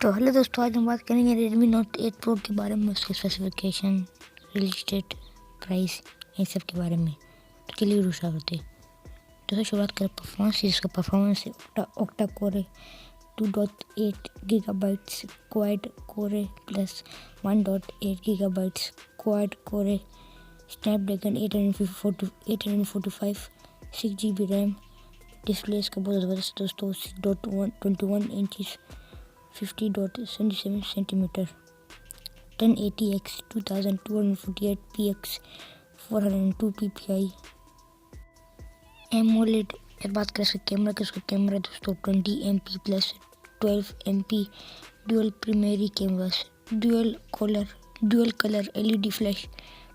तो हेलो दोस्तों, आज हम बात करेंगे Redmi Note 8 Pro के बारे में, उसके स्पेसिफिकेशन, रिलीज डेट, प्राइस, इन सब के बारे में। तो चलिए वीडियो स्टार्ट करते हैं। दोस्तों शुरुआत करें परफॉर्मेंस से। इसका परफॉर्मेंस है ऑक्टा कोर है, 2.8 गीगाबाइट्स क्वाड कोर है प्लस 1.8 गीगाबाइट्स क्वाड कोर है, स्नैपड्रैगन 845 6GB रैम। डिस्प्ले इसका बहुत ज़बरदस्त दोस्तों, 6.21 inches 50.77 centimetre, 1080x 2248px 402 ppi AMOLED. बात करें इसके कैमरा की, उसका कैमरा दोस्तों 20 MP plus 12 MP dual primary cameras, dual colour LED flash,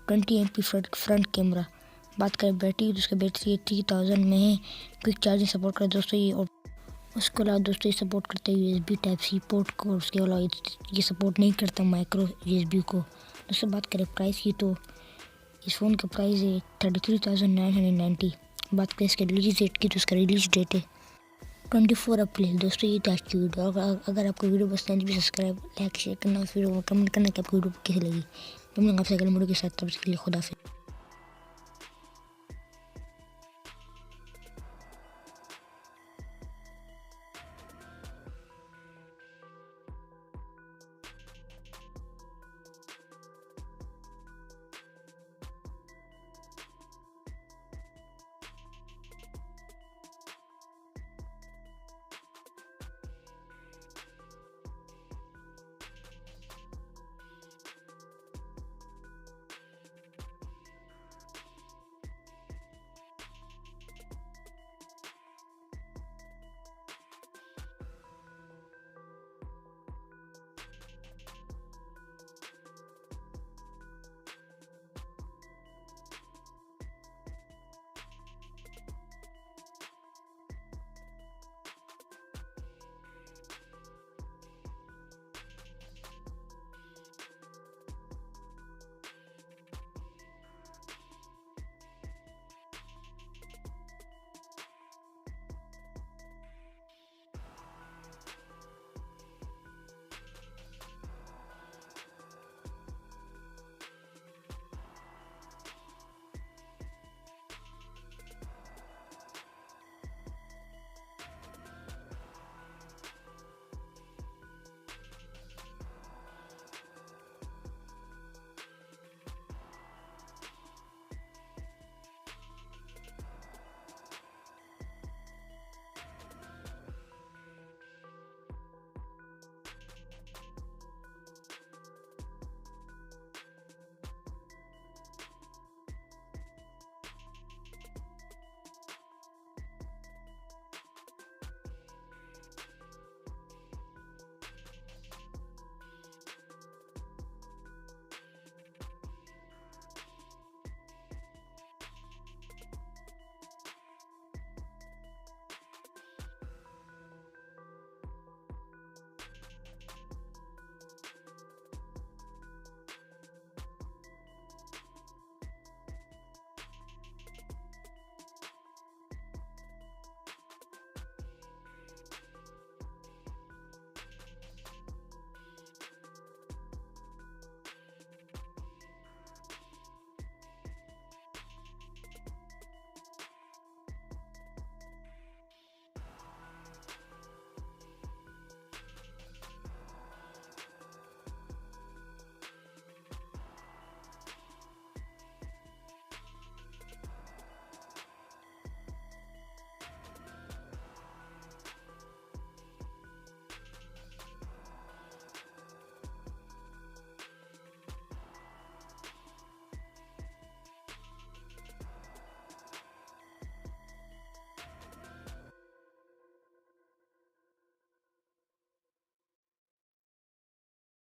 20 MP front camera. बात करें बैटरी तो उसका बैटरी 3000 में है, क्विक चार्जिंग सपोर्ट कर दोस्तों ये। और उसके अलावा दोस्तों ये सपोर्ट करता है USB Type-C पोर्ट को, उसके अलावा ये सपोर्ट नहीं करता माइक्रो USB को। दोस्तों बात करें प्राइस की तो इस फ़ोन का प्राइस है 33,990। बात करें इसके रिलीज डेट की तो उसका रिलीज डेट है 24 अप्रैल। दोस्तों ये था आज की वीडियो। अगर आपको वीडियो पसंद है तो सब्सक्राइब, लाइक, शेयर करना, फिर कमेंट करना कि आपको वीडियो कैसी लगी। तो मैं आपसे अगले वीडियो के साथ, तब तक के लिए खुदा हाफिज़।